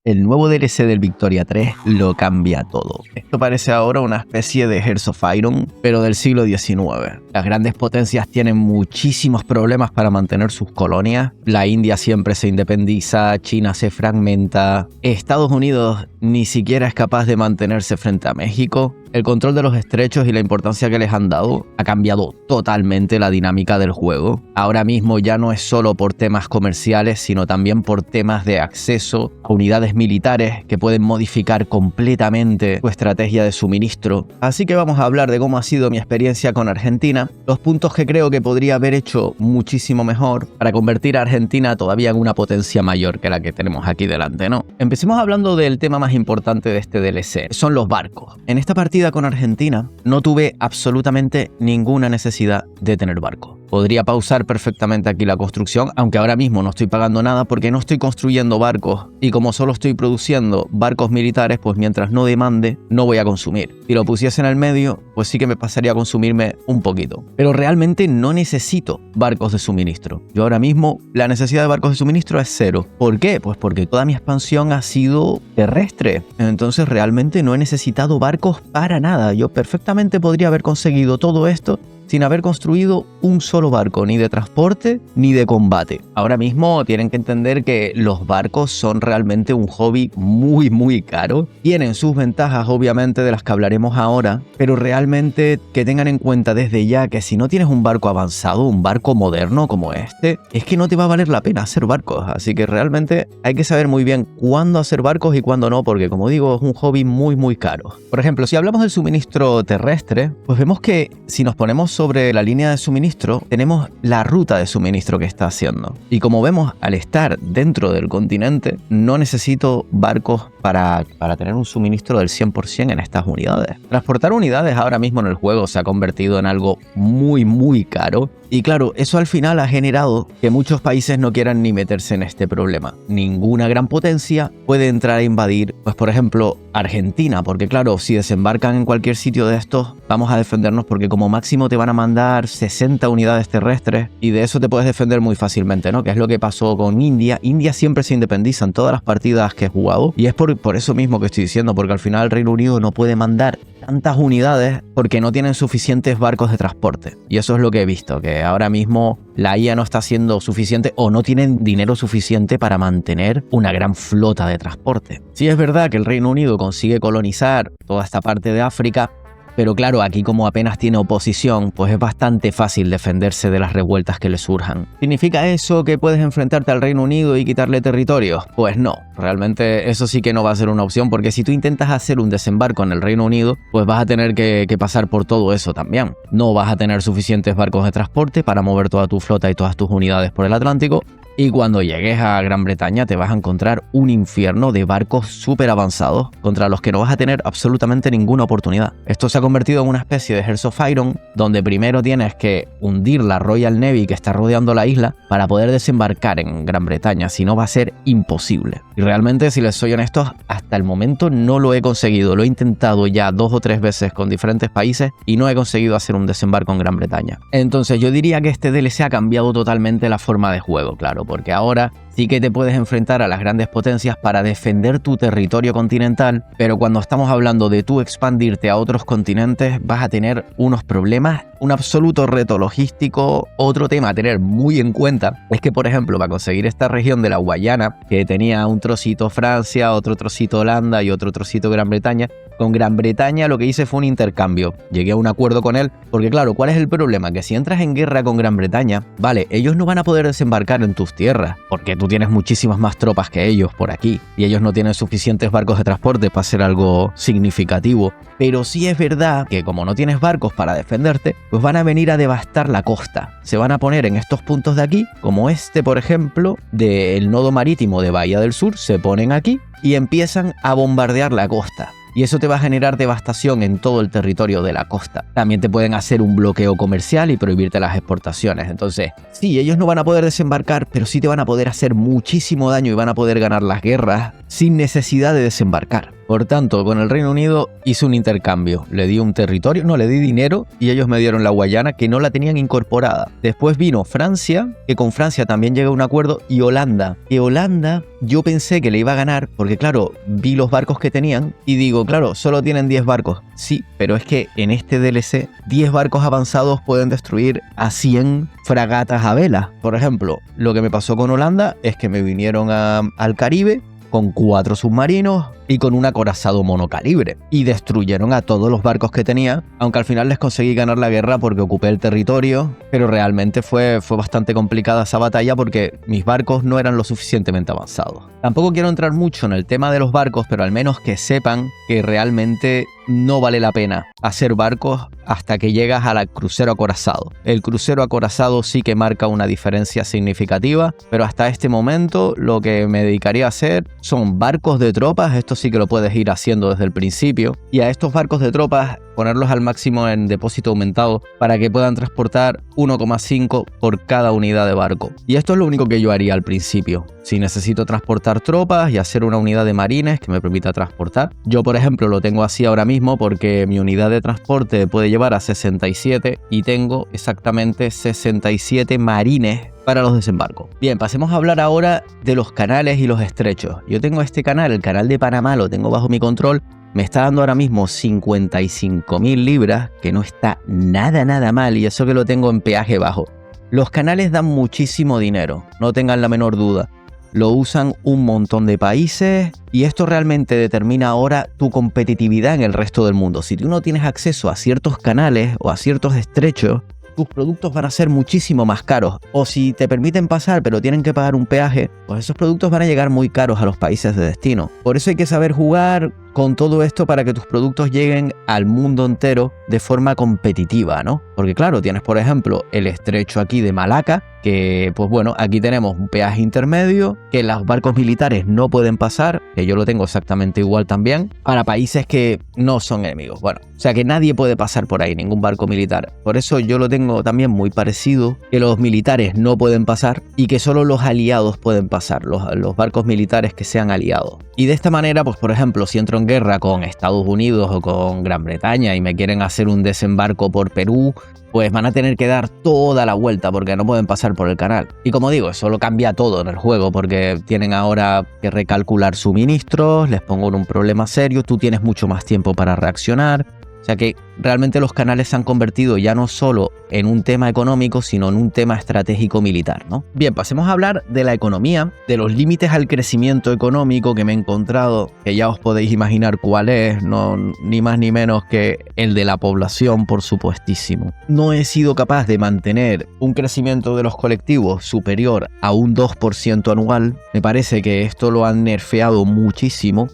el nuevo DLC del Victoria 3 lo cambia todo. Esto parece ahora una especie de Hearts of Iron, pero del siglo XIX. Las grandes potencias tienen muchísimos problemas para mantener sus colonias. La India siempre se independiza, China se fragmenta, Estados Unidos ni siquiera es capaz de mantenerse frente a México. El control de los estrechos y la importancia que les han dado ha cambiado totalmente la dinámica del juego. Ahora mismo ya no es solo por temas comerciales, sino también por temas de acceso a unidades militares que pueden modificar completamente tu estrategia de suministro. Así que vamos a hablar de cómo ha sido mi experiencia con Argentina, los puntos que creo que podría haber hecho muchísimo mejor para convertir a Argentina todavía en una potencia mayor que la que tenemos aquí delante, ¿no? Empecemos hablando del tema más importante de este DLC, son los barcos. En esta partida con Argentina no tuve absolutamente ninguna necesidad de tener barcos. Podría pausar perfectamente aquí la construcción, aunque ahora mismo no estoy pagando nada porque no estoy construyendo barcos y como solo estoy produciendo barcos militares, pues mientras no demande no voy a consumir. Si lo pusiese en el medio, pues sí que me pasaría a consumirme un poquito. Pero realmente no necesito barcos de suministro. Yo ahora mismo la necesidad de barcos de suministro es cero. ¿Por qué? Pues porque toda mi expansión ha sido terrestre. Entonces realmente no he necesitado barcos para nada. Yo perfectamente podría haber conseguido todo esto sin haber construido un solo barco, ni de transporte ni de combate. Ahora mismo tienen que entender que los barcos son realmente un hobby muy caro. Tienen sus ventajas, obviamente, de las que hablaremos ahora, pero realmente que tengan en cuenta desde ya que si no tienes un barco avanzado, un barco moderno como este, es que no te va a valer la pena hacer barcos. Así que realmente hay que saber muy bien cuándo hacer barcos y cuándo no, porque como digo, es un hobby muy caro. Por ejemplo, si hablamos del suministro terrestre, pues vemos que si nos ponemos sobre la línea de suministro, tenemos la ruta de suministro que está haciendo. Y como vemos, al estar dentro del continente, no necesito barcos para tener un suministro del 100% en estas unidades. Transportar unidades ahora mismo en el juego se ha convertido en algo muy caro. Y claro, eso al final ha generado que muchos países no quieran ni meterse en este problema. Ninguna gran potencia puede entrar a invadir, pues por ejemplo, Argentina, porque claro, si desembarcan en cualquier sitio de estos, vamos a defendernos porque como máximo te van a mandar 60 unidades terrestres y de eso te puedes defender muy fácilmente, ¿no? Que es lo que pasó con India. India siempre se independiza en todas las partidas que he jugado y es por eso mismo que estoy diciendo, porque al final el Reino Unido no puede mandar tantas unidades porque no tienen suficientes barcos de transporte. Y eso es lo que he visto, que ahora mismo la IA no está siendo suficiente o no tienen dinero suficiente para mantener una gran flota de transporte. Sí es verdad que el Reino Unido consigue colonizar toda esta parte de África, pero claro, aquí como apenas tiene oposición, pues es bastante fácil defenderse de las revueltas que le surjan. ¿Significa eso que puedes enfrentarte al Reino Unido y quitarle territorios? Pues no, realmente eso sí que no va a ser una opción, porque si tú intentas hacer un desembarco en el Reino Unido, pues vas a tener que pasar por todo eso también. No vas a tener suficientes barcos de transporte para mover toda tu flota y todas tus unidades por el Atlántico. Y cuando llegues a Gran Bretaña te vas a encontrar un infierno de barcos súper avanzados contra los que no vas a tener absolutamente ninguna oportunidad. Esto se ha convertido en una especie de Hearts of Iron, donde primero tienes que hundir la Royal Navy que está rodeando la isla para poder desembarcar en Gran Bretaña, si no va a ser imposible. Y realmente, si les soy honestos, hasta el momento no lo he conseguido. Lo he intentado ya 2 o 3 veces con diferentes países y no he conseguido hacer un desembarco en Gran Bretaña. Entonces yo diría que este DLC ha cambiado totalmente la forma de juego, claro, porque ahora sí que te puedes enfrentar a las grandes potencias para defender tu territorio continental, pero cuando estamos hablando de tú expandirte a otros continentes vas a tener unos problemas, un absoluto reto logístico. Otro tema a tener muy en cuenta es que, por ejemplo, para conseguir esta región de la Guayana, que tenía un trocito Francia, otro trocito Holanda y otro trocito Gran Bretaña, con Gran Bretaña lo que hice fue un intercambio. Llegué a un acuerdo con él, porque claro, ¿cuál es el problema? Que si entras en guerra con Gran Bretaña, vale, ellos no van a poder desembarcar en tus tierras, porque tú tienes muchísimas más tropas que ellos por aquí, y ellos no tienen suficientes barcos de transporte para hacer algo significativo. Pero sí es verdad que como no tienes barcos para defenderte, pues van a venir a devastar la costa. Se van a poner en estos puntos de aquí, como este, por ejemplo, del nodo marítimo de Bahía del Sur, se ponen aquí y empiezan a bombardear la costa. Y eso te va a generar devastación en todo el territorio de la costa. También te pueden hacer un bloqueo comercial y prohibirte las exportaciones. Entonces, sí, ellos no van a poder desembarcar, pero sí te van a poder hacer muchísimo daño y van a poder ganar las guerras sin necesidad de desembarcar. Por tanto, con el Reino Unido hice un intercambio. Le di un territorio, no, le di dinero y ellos me dieron la Guayana que no la tenían incorporada. Después vino Francia, que con Francia también llegué a un acuerdo, y Holanda. Que Holanda yo pensé que le iba a ganar porque claro, vi los barcos que tenían y digo, claro, solo tienen 10 barcos. Sí, pero es que en este DLC 10 barcos avanzados pueden destruir a 100 fragatas a vela. Por ejemplo, lo que me pasó con Holanda es que me vinieron al Caribe con 4 submarinos y con un acorazado monocalibre y destruyeron a todos los barcos que tenía, aunque al final les conseguí ganar la guerra porque ocupé el territorio, pero realmente fue bastante complicada esa batalla porque mis barcos no eran lo suficientemente avanzados. Tampoco quiero entrar mucho en el tema de los barcos, pero al menos que sepan que realmente no vale la pena hacer barcos hasta que llegas al crucero acorazado. El crucero acorazado sí que marca una diferencia significativa, pero hasta este momento lo que me dedicaría a hacer son barcos de tropas. Esto sí que lo puedes ir haciendo desde el principio, y a estos barcos de tropas ponerlos al máximo en depósito aumentado para que puedan transportar 1,5 por cada unidad de barco. Y esto es lo único que yo haría al principio. Si necesito transportar tropas y hacer una unidad de marines que me permita transportar, yo por ejemplo lo tengo así ahora mismo porque mi unidad de transporte puede llevar a 67 y tengo exactamente 67 marines para los desembarcos. Bien, pasemos a hablar ahora de los canales y los estrechos. Yo tengo este canal, el canal de Panamá, lo tengo bajo mi control. Me está dando ahora mismo 55.000 libras, que no está nada mal, y eso que lo tengo en peaje bajo. Los canales dan muchísimo dinero, no tengan la menor duda. Lo usan un montón de países y esto realmente determina ahora tu competitividad en el resto del mundo. Si tú no tienes acceso a ciertos canales o a ciertos estrechos, tus productos van a ser muchísimo más caros. O si te permiten pasar pero tienen que pagar un peaje, pues esos productos van a llegar muy caros a los países de destino. Por eso hay que saber jugar con todo esto para que tus productos lleguen al mundo entero de forma competitiva, ¿no? Porque claro, tienes por ejemplo el estrecho aquí de Malaca, que pues bueno, aquí tenemos un peaje intermedio que los barcos militares no pueden pasar, que yo lo tengo exactamente igual también, para países que no son enemigos. Bueno, o sea que nadie puede pasar por ahí, ningún barco militar. Por eso yo lo tengo también muy parecido, que los militares no pueden pasar y que solo los aliados pueden pasar, los barcos militares que sean aliados. Y de esta manera, pues por ejemplo, si entro en guerra con Estados Unidos o con Gran Bretaña y me quieren hacer un desembarco por Perú, pues van a tener que dar toda la vuelta porque no pueden pasar por el canal. Y como digo, eso lo cambia todo en el juego porque tienen ahora que recalcular suministros, les pongo en un problema serio, tú tienes mucho más tiempo para reaccionar. O sea que realmente los canales se han convertido ya no solo en un tema económico, sino en un tema estratégico militar, ¿no? Bien, pasemos a hablar de la economía, de los límites al crecimiento económico que me he encontrado, que ya os podéis imaginar cuál es, no, ni más ni menos que el de la población, por supuestísimo. No he sido capaz de mantener un crecimiento de los colectivos superior a un 2% anual. Me parece que esto lo han nerfeado muchísimo.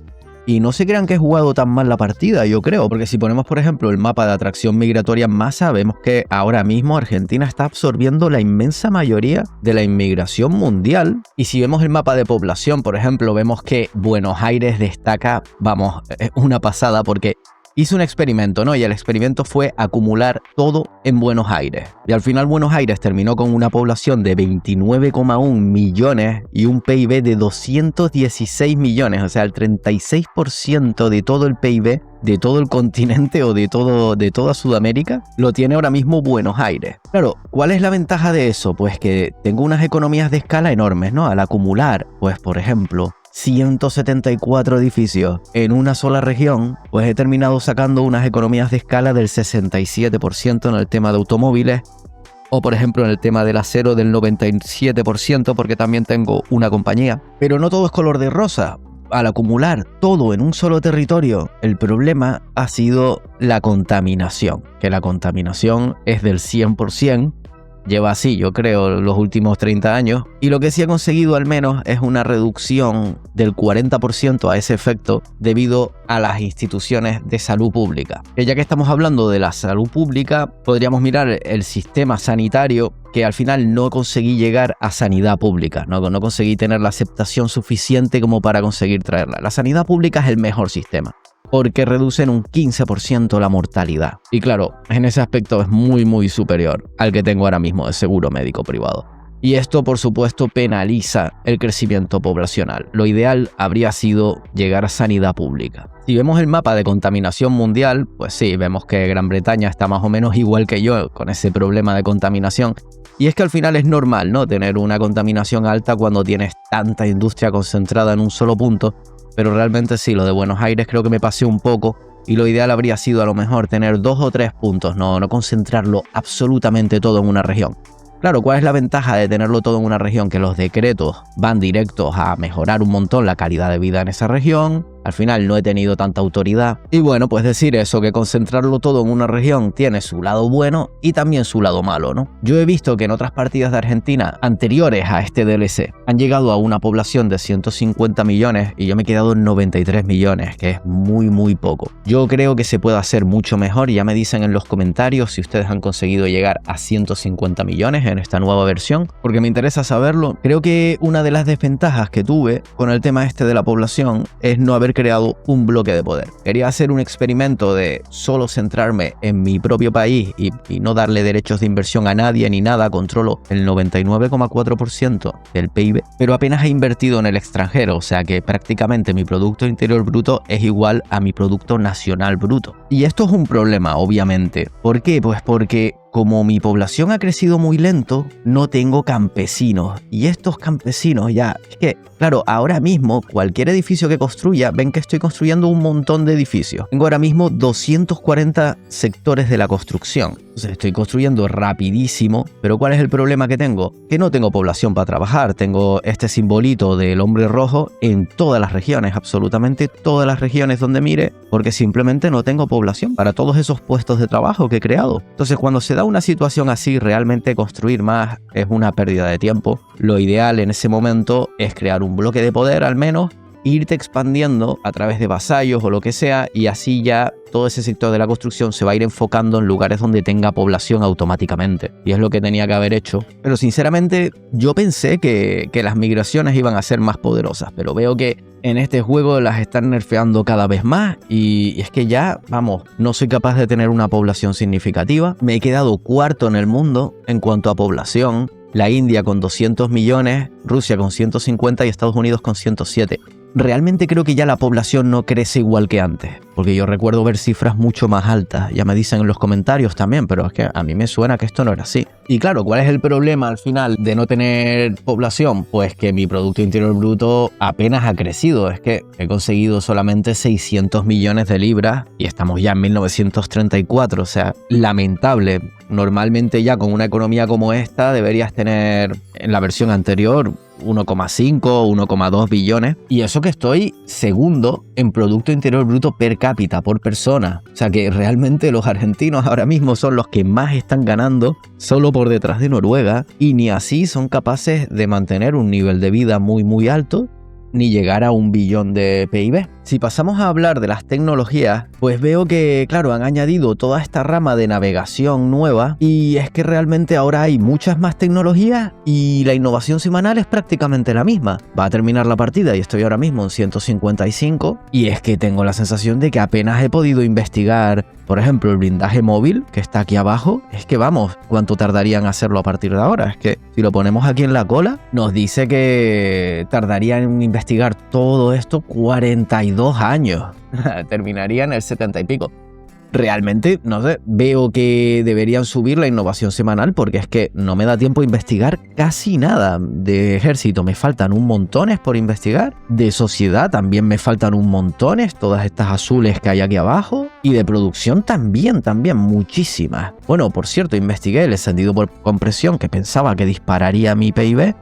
Y no se crean que he jugado tan mal la partida, yo creo, porque si ponemos por ejemplo el mapa de atracción migratoria en masa, vemos que ahora mismo Argentina está absorbiendo la inmensa mayoría de la inmigración mundial. Y si vemos el mapa de población, por ejemplo, vemos que Buenos Aires destaca, vamos, es una pasada porque hice un experimento, ¿no? Y el experimento fue acumular todo en Buenos Aires. Y al final Buenos Aires terminó con una población de 29,1 millones y un PIB de 216 millones. O sea, el 36% de todo el PIB de todo el continente o de toda Sudamérica lo tiene ahora mismo Buenos Aires. Claro, ¿cuál es la ventaja de eso? Pues que tengo unas economías de escala enormes, ¿no? Al acumular, pues por ejemplo, 174 edificios en una sola región, pues he terminado sacando unas economías de escala del 67% en el tema de automóviles, o por ejemplo en el tema del acero del 97% porque también tengo una compañía. Pero no todo es color de rosa. Al acumular todo en un solo territorio, el problema ha sido la contaminación, que la contaminación es del 100%. Lleva así, yo creo, los últimos 30 años. Y lo que sí ha conseguido al menos es una reducción del 40% a ese efecto debido a las instituciones de salud pública. Que ya que estamos hablando de la salud pública, podríamos mirar el sistema sanitario, que al final no conseguí llegar a sanidad pública. No conseguí tener la aceptación suficiente como para conseguir traerla. La sanidad pública es el mejor sistema, porque reducen un 15% la mortalidad. Y claro, en ese aspecto es muy superior al que tengo ahora mismo de seguro médico privado. Y esto, por supuesto, penaliza el crecimiento poblacional. Lo ideal habría sido llegar a sanidad pública. Si vemos el mapa de contaminación mundial, pues sí, vemos que Gran Bretaña está más o menos igual que yo con ese problema de contaminación. Y es que al final es normal, ¿no?, tener una contaminación alta cuando tienes tanta industria concentrada en un solo punto. Pero realmente sí, lo de Buenos Aires creo que me pasé un poco. Y lo ideal habría sido a lo mejor tener 2 o 3 puntos, no concentrarlo absolutamente todo en una región. Claro, ¿cuál es la ventaja de tenerlo todo en una región? Que los decretos van directos a mejorar un montón la calidad de vida en esa región. Al final no he tenido tanta autoridad. Y bueno, pues decir eso, que concentrarlo todo en una región tiene su lado bueno y también su lado malo, ¿no? Yo he visto que en otras partidas de Argentina anteriores a este DLC han llegado a una población de 150 millones y yo me he quedado en 93 millones, que es muy poco. Yo creo que se puede hacer mucho mejor y ya me dicen en los comentarios si ustedes han conseguido llegar a 150 millones en esta nueva versión, porque me interesa saberlo. Creo que una de las desventajas que tuve con el tema este de la población es no haber creado un bloque de poder. Quería hacer un experimento de solo centrarme en mi propio país y no darle derechos de inversión a nadie ni nada. Controlo el 99,4% del PIB, pero apenas he invertido en el extranjero, o sea que prácticamente mi Producto Interior Bruto es igual a mi Producto Nacional Bruto. Y esto es un problema, obviamente. ¿Por qué? Pues porque como mi población ha crecido muy lento, no tengo campesinos. Y estos campesinos ya... Es que, claro, ahora mismo cualquier edificio que construya, ven que estoy construyendo un montón de edificios. Tengo ahora mismo 240 sectores de la construcción. Entonces estoy construyendo rapidísimo, pero ¿cuál es el problema que tengo? Que no tengo población para trabajar. Tengo este simbolito del hombre rojo en todas las regiones, absolutamente todas las regiones donde mire, porque simplemente no tengo población para todos esos puestos de trabajo que he creado. Entonces cuando se da una situación así, realmente construir más es una pérdida de tiempo. Lo ideal en ese momento es crear un bloque de poder al menos, irte expandiendo a través de vasallos o lo que sea, y así ya todo ese sector de la construcción se va a ir enfocando en lugares donde tenga población automáticamente. Y es lo que tenía que haber hecho. Pero sinceramente yo pensé que las migraciones iban a ser más poderosas, pero veo que en este juego las están nerfeando cada vez más y es que ya, vamos, no soy capaz de tener una población significativa. Me he quedado cuarto en el mundo en cuanto a población. La India con 200 millones, Rusia con 150 y Estados Unidos con 107. Realmente creo que ya la población no crece igual que antes, porque yo recuerdo ver cifras mucho más altas. Ya me dicen en los comentarios también, pero es que a mí me suena que esto no era así. Y claro, ¿cuál es el problema al final de no tener población? Pues que mi Producto Interior Bruto apenas ha crecido. Es que he conseguido solamente 600 millones de libras y estamos ya en 1934, o sea, lamentable. Normalmente ya con una economía como esta deberías tener en la versión anterior 1,5 o 1,2 billones. Y eso que estoy segundo en Producto Interior Bruto per cápita, por persona. O sea que realmente los argentinos ahora mismo son los que más están ganando, solo por detrás de Noruega. Y ni así son capaces de mantener un nivel de vida muy alto, ni llegar a 1 billón de PIB. Si pasamos a hablar de las tecnologías, pues veo que, claro, han añadido toda esta rama de navegación nueva y es que realmente ahora hay muchas más tecnologías y la innovación semanal es prácticamente la misma. Va a terminar la partida y estoy ahora mismo en 155 y es que tengo la sensación de que apenas he podido investigar, por ejemplo, el blindaje móvil que está aquí abajo. Es que vamos, ¿cuánto tardaría en hacerlo a partir de ahora? Es que si lo ponemos aquí en la cola, nos dice que tardaría en investigar todo esto 42 años. Terminaría en el 70 y pico. Realmente, no sé, veo que deberían subir la innovación semanal porque es que no me da tiempo a investigar casi nada. De ejército me faltan un montones por investigar. De sociedad también me faltan un montones, todas estas azules que hay aquí abajo. Y de producción también muchísimas. Bueno, por cierto, investigué el encendido por compresión que pensaba que dispararía mi PIB.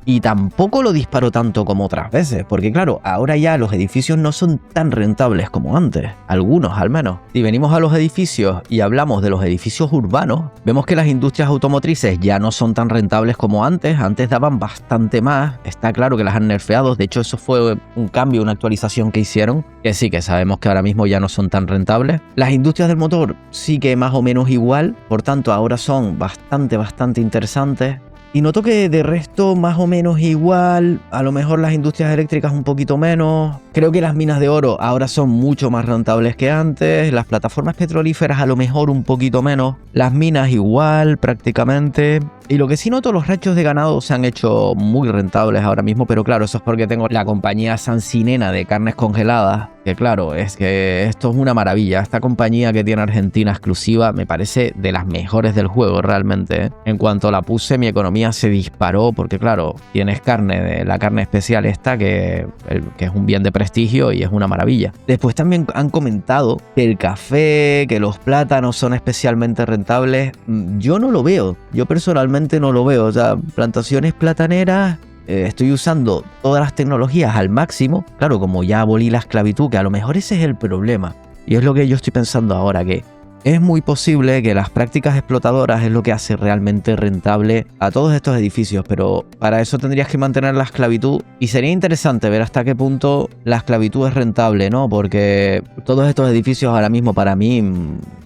Y tampoco lo disparó tanto como otras veces, porque claro, ahora ya los edificios no son tan rentables como antes, algunos al menos. Si venimos a los edificios y hablamos de los edificios urbanos, vemos que las industrias automotrices ya no son tan rentables como antes daban bastante más, está claro que las han nerfeado, de hecho eso fue un cambio, una actualización que hicieron, que sí que sabemos que ahora mismo ya no son tan rentables. Las industrias del motor sí que más o menos igual, por tanto ahora son bastante interesantes. Y noto que de resto más o menos igual, a lo mejor las industrias eléctricas un poquito menos. Creo que las minas de oro ahora son mucho más rentables que antes, las plataformas petrolíferas a lo mejor un poquito menos, las minas igual prácticamente. Y lo que sí noto, los ranchos de ganado se han hecho muy rentables ahora mismo, pero claro, eso es porque tengo la compañía Sancinena de carnes congeladas, que claro, es que esto es una maravilla. Esta compañía que tiene Argentina exclusiva me parece de las mejores del juego realmente, ¿eh? En cuanto la puse, mi economía se disparó porque claro, tienes carne de la carne especial esta que es un bien de prestigio y es una maravilla. Después también han comentado que el café, que los plátanos son especialmente rentables. Yo no lo veo, yo personalmente no lo veo. O sea, plantaciones plataneras, estoy usando todas las tecnologías al máximo. Claro, como ya abolí la esclavitud, que a lo mejor ese es el problema. Y es lo que yo estoy pensando ahora, que es muy posible que las prácticas explotadoras es lo que hace realmente rentable a todos estos edificios, pero para eso tendrías que mantener la esclavitud y sería interesante ver hasta qué punto la esclavitud es rentable, ¿no? Porque todos estos edificios ahora mismo para mí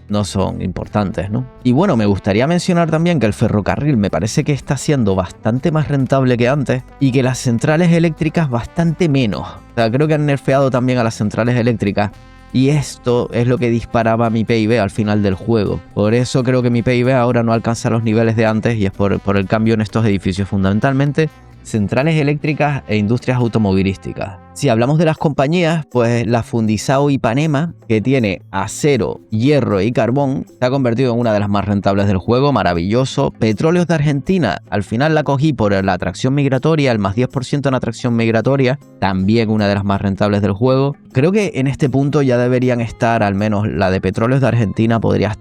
no son importantes, ¿no? Y bueno, me gustaría mencionar también que el ferrocarril me parece que está siendo bastante más rentable que antes y que las centrales eléctricas bastante menos. O sea, creo que han nerfeado también a las centrales eléctricas. Y esto es lo que disparaba mi PIB al final del juego. Por eso creo que mi PIB ahora no alcanza los niveles de antes y es por el cambio en estos edificios. Fundamentalmente, centrales eléctricas e industrias automovilísticas. Si hablamos de las compañías, pues la Fundisao Ipanema, que tiene acero, hierro y carbón, se ha convertido en una de las más rentables del juego, maravilloso. Petróleos de Argentina, al final la cogí por la atracción migratoria, el más 10% en atracción migratoria, también una de las más rentables del juego. Creo que en este punto ya deberían estar, al menos la de Petróleos de Argentina podría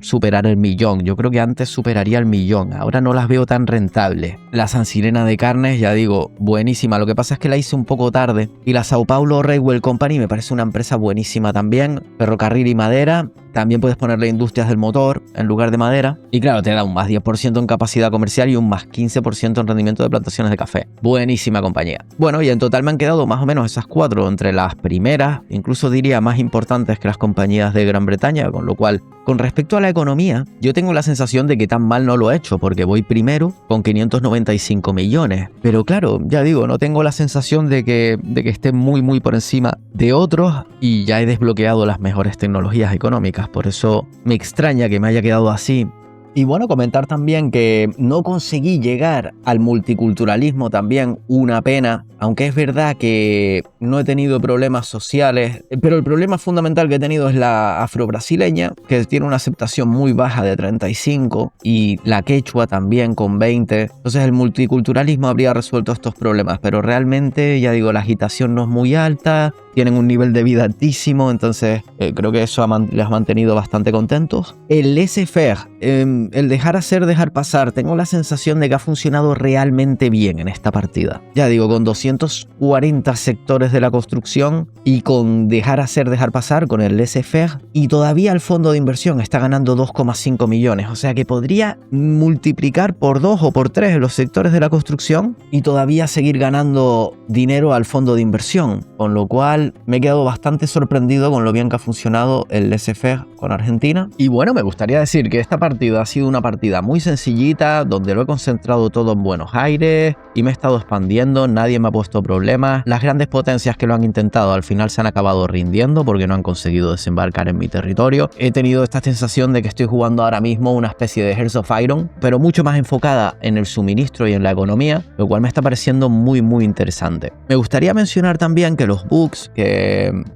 superar el millón. Yo creo que antes superaría el millón, ahora no las veo tan rentables. La Sancinena de carnes, ya digo, buenísima. Lo que pasa es que la hice un poco tarde. Y la Sao Paulo Railway Company me parece una empresa buenísima también. Ferrocarril y madera. También puedes ponerle industrias del motor en lugar de madera. Y claro, te da un más 10% en capacidad comercial y un más 15% en rendimiento de plantaciones de café. Buenísima compañía. Bueno, y en total me han quedado más o menos esas 4 entre las primeras, incluso diría más importantes que las compañías de Gran Bretaña, con lo cual, con respecto a la economía, yo tengo la sensación de que tan mal no lo he hecho, porque voy primero con 595 millones. Pero claro, ya digo, no tengo la sensación de que esté muy por encima de otros y ya he desbloqueado las mejores tecnologías económicas. Por eso me extraña que me haya quedado así. Y bueno, comentar también que no conseguí llegar al multiculturalismo también, una pena, aunque es verdad que no he tenido problemas sociales, pero el problema fundamental que he tenido es la afro-brasileña, que tiene una aceptación muy baja de 35, y la quechua también con 20. Entonces el multiculturalismo habría resuelto estos problemas, pero realmente, ya digo, la agitación no es muy alta, tienen un nivel de vida altísimo, entonces creo que eso les ha mantenido bastante contentos. El laissez-faire, el dejar hacer, dejar pasar, tengo la sensación de que ha funcionado realmente bien en esta partida. Ya digo, con 240 sectores de la construcción y con dejar hacer, dejar pasar, con el laissez-faire, y todavía el fondo de inversión está ganando 2,5 millones, o sea que podría multiplicar por 2 o por 3 los sectores de la construcción y todavía seguir ganando dinero al fondo de inversión, con lo cual me he quedado bastante sorprendido con lo bien que ha funcionado el laissez-faire con Argentina. Y bueno, me gustaría decir que esta partida ha sido una partida muy sencillita, donde lo he concentrado todo en Buenos Aires y me he estado expandiendo, nadie me ha puesto problemas. Las grandes potencias que lo han intentado al final se han acabado rindiendo porque no han conseguido desembarcar en mi territorio. He tenido esta sensación de que estoy jugando ahora mismo una especie de Hearts of Iron, pero mucho más enfocada en el suministro y en la economía, lo cual me está pareciendo muy interesante. Me gustaría mencionar también que los bugs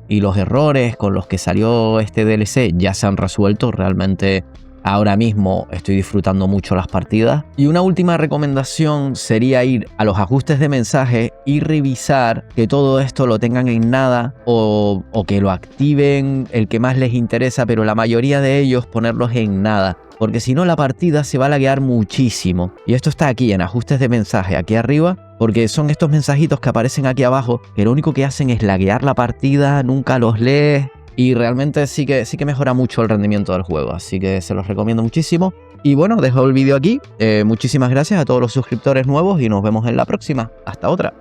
y los errores con los que salió este DLC ya se han resuelto. Realmente ahora mismo estoy disfrutando mucho las partidas. Y una última recomendación sería ir a los ajustes de mensaje y revisar que todo esto lo tengan en nada o que lo activen el que más les interesa, pero la mayoría de ellos ponerlos en nada, porque si no la partida se va a laguear muchísimo. Y esto está aquí en ajustes de mensaje, aquí arriba, porque son estos mensajitos que aparecen aquí abajo que lo único que hacen es laguear la partida, nunca los lees. Y realmente sí que mejora mucho el rendimiento del juego, así que se los recomiendo muchísimo. Y bueno, dejo el vídeo aquí. Muchísimas gracias a todos los suscriptores nuevos y nos vemos en la próxima. Hasta otra.